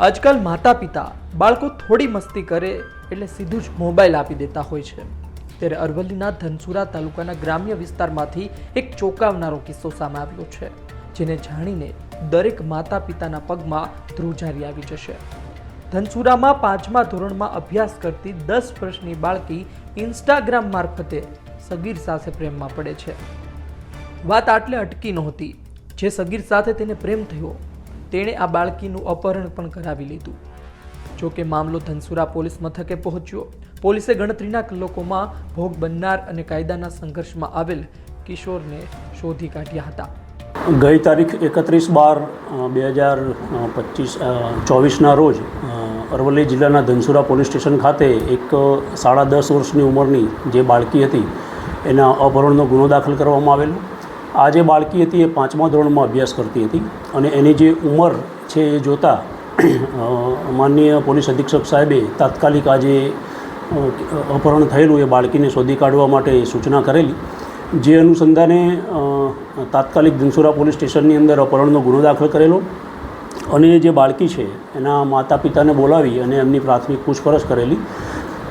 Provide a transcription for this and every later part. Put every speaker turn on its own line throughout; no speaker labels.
આજકાલ માતા પિતા બાળકો થોડી મસ્તી કરે એટલે સીધું જ મોબાઈલ આપી દેતા હોય છે। ત્યારે અરવલ્લીના ધનસુરા તાલુકાના ગ્રામ્ય વિસ્તારમાંથી એક ચોંકાવનારો કિસ્સો સામે આવ્યો છે, જેને જાણીને દરેક માતા પિતાના પગમાં ધ્રુજારી આવી જશે। ધનસુરામાં 5મા ધોરણમાં અભ્યાસ કરતી 10 વર્ષની બાળકી ઇન્સ્ટાગ્રામ મારફતે સગીર સાથે પ્રેમમાં પડે છે। વાત આટલે અટકી નહોતી। જે સગીર સાથે તેને પ્રેમ થયો તેણે આ બાળકીનું અપહરણ પણ કરાવી લીધું। જો કે મામલો ધનસુરા પોલીસ મથકે પહોંચ્યો। પોલીસે ગણતરીના કલાકોમાં ભોગ બનનાર અને કાયદાના સંઘર્ષમાં આવેલ કિશોરને શોધી કાઢ્યા હતા।
ગઈ તારીખ 31/12/2024ના રોજ અરવલ્લી જિલ્લાના ધનસુરા પોલીસ સ્ટેશન ખાતે એક 10.5 વર્ષની ઉંમરની જે બાળકી હતી એના અપહરણનો ગુનો દાખલ કરવામાં આવેલો। આ જે બાળકી હતી એ 5મા ધોરણમાં અભ્યાસ કરતી હતી અને એની જે ઉંમર છે એ જોતાં માનનીય પોલીસ અધિક્ષક સાહેબે તાત્કાલિક આ જે અપહરણ થયેલું એ બાળકીને શોધી કાઢવા માટે સૂચના કરેલી। જે અનુસંધાને તાત્કાલિક ધનસુરા પોલીસ સ્ટેશનની અંદર અપહરણનો ગુનો દાખલ કરેલો અને જે બાળકી છે એના માતા પિતાને બોલાવી અને એમની પ્રાથમિક પૂછપરછ કરેલી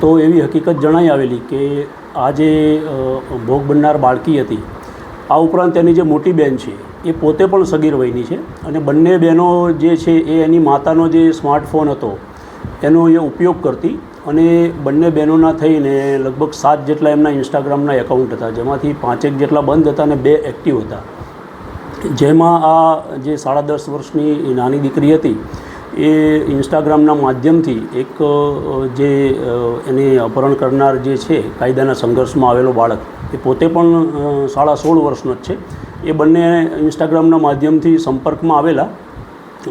તો એવી હકીકત જણાઈ આવેલી કે આ જે ભોગ બનનાર બાળકી હતી આ ઉપરાંત એની જે મોટી બહેન છે એ પોતે પણ સગીર વયની છે અને બંને બહેનો જે છે એ એની માતાનો જે સ્માર્ટફોન હતો એનો એ ઉપયોગ કરતી અને બંને બહેનોના થઈને લગભગ 7 જેટલા એમના ઇન્સ્ટાગ્રામના એકાઉન્ટ હતા, જેમાંથી 5 જેટલા બંધ હતા અને 2 એક્ટિવ હતા। જેમાં આ જે 10.5 વર્ષની નાની દીકરી હતી એ ઇન્સ્ટાગ્રામના માધ્યમથી એક જે એને અપહરણ કરનાર જે છે કાયદાના સંઘર્ષમાં આવેલો બાળક એ પોતે પણ 16.5 વર્ષનો જ છે, એ બંને ઇન્સ્ટાગ્રામના માધ્યમથી સંપર્કમાં આવેલા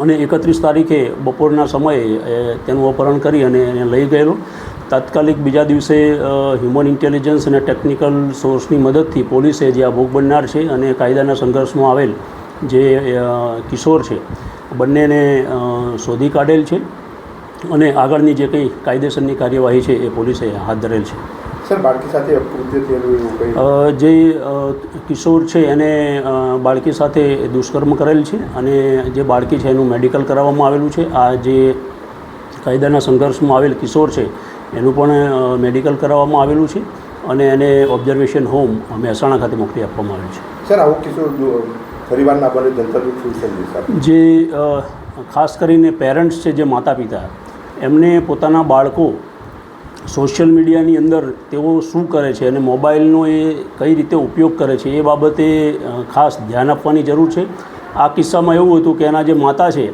અને 31 તારીખે બપોરના સમયે તેનું અપહરણ કરી અને એને લઈ ગયેલો। તાત્કાલિક બીજા દિવસે હ્યુમન ઇન્ટેલિજન્સ અને ટેકનિકલ સોર્સની મદદથી પોલીસે જે આ ભોગ બનનાર છે અને કાયદાના સંઘર્ષમાં આવેલ જે કિશોર છે બંનેને શોધી કાઢેલ છે અને આગળની જે કંઈ કાયદેસરની કાર્યવાહી છે એ પોલીસે હાથ ધરેલ છે।
સર, બાળકી સાથે
જે કિશોર છે એને બાળકી સાથે દુષ્કર્મ કરેલ છે અને જે બાળકી છે એનું મેડિકલ કરાવવામાં આવેલું છે। આ જે કાયદાના સંઘર્ષમાં આવેલ કિશોર છે એનું પણ મેડિકલ કરાવવામાં આવેલું છે અને એને ઓબ્ઝર્વેશન હોમ મહેસાણા ખાતે મોકલી આપવામાં આવેલ છે।
સર, આવો કિશોર પરિવારના બને જે
ખાસ કરીને પેરેન્ટ્સ છે, જે માતા પિતા, એમને પોતાના બાળકો સોશિયલ મીડિયાની અંદર તેઓ શું કરે છે અને મોબાઈલનો એ કઈ રીતે ઉપયોગ કરે છે એ બાબતે ખાસ ધ્યાન આપવાની જરૂર છે। આ કિસ્સામાં એવું હતું કે એના જે માતા છે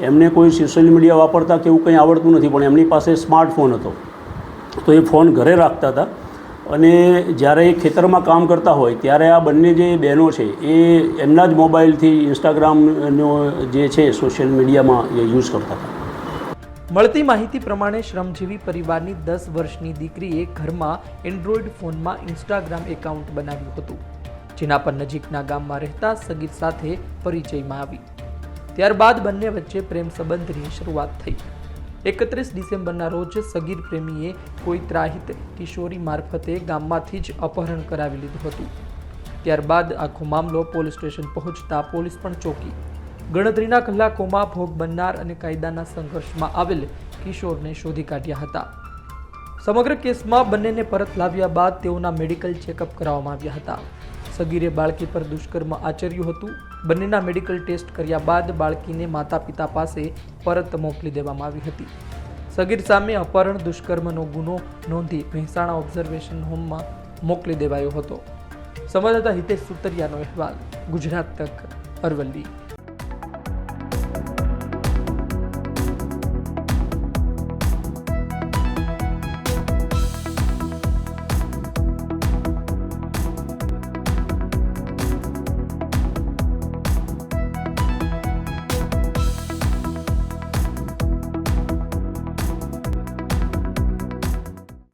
એમને કોઈ સોશિયલ મીડિયા વાપરતા કે એવું કંઈ આવડતું નથી, પણ એમની પાસે સ્માર્ટફોન હતો તો એ ફોન ઘરે રાખતા હતા અને જ્યારે એ ખેતરમાં કામ કરતા હોય ત્યારે આ બંને જે બહેનો છે એ એમના જ મોબાઈલથી ઇન્સ્ટાગ્રામનો જે છે સોશિયલ મીડિયામાં એ યુઝ કરતા હતા।
મળતી માહિતી પ્રમાણે શ્રમજીવી પરિવારની 10 વર્ષની દીકરીએ ઘરમાં એન્ડ્રોઈડ ફોનમાં ઇન્સ્ટાગ્રામ એકાઉન્ટ બનાવ્યું હતું, જેના પર નજીકના ગામમાં રહેતા સગીર સાથે પરિચયમાં આવી। ત્યારબાદ બંને વચ્ચે પ્રેમ સંબંધની શરૂઆત થઈ। 31 ડિસેમ્બરના રોજ સગીર પ્રેમીએ કોઈ ત્રાહિત કિશોરી મારફતે ગામમાંથી જ અપહરણ કરાવી લીધું હતું। ત્યારબાદ આખો મામલો પોલીસ સ્ટેશન પહોંચતા પોલીસ પણ ચોંકી। ગણતરીના કલાકોમાં ભોગ બનનાર અને કાયદાના સંઘર્ષમાં આવેલ કિશોરને શોધી કાઢ્યા હતા। સમગ્ર કેસમાં બંનેને પરત લાવ્યા બાદ તેઓના મેડિકલ ચેકઅપ કરાવવામાં આવ્યા હતા। સગીરે બાળકી પર દુષ્કર્મ આચર્યું હતું। બંનેના મેડિકલ ટેસ્ટ કર્યા બાદ બાળકીને માતા પિતા પાસે પરત મોકલી દેવામાં આવી હતી। સગીર સામે અપહરણ દુષ્કર્મનો ગુનો નોંધી મહેસાણા ઓબ્ઝર્વેશન હોમમાં મોકલી દેવાયો હતો। સંવાદદાતા હિતેશ સુતરિયાનો અહેવાલ, ગુજરાત તક, અરવલ્લી।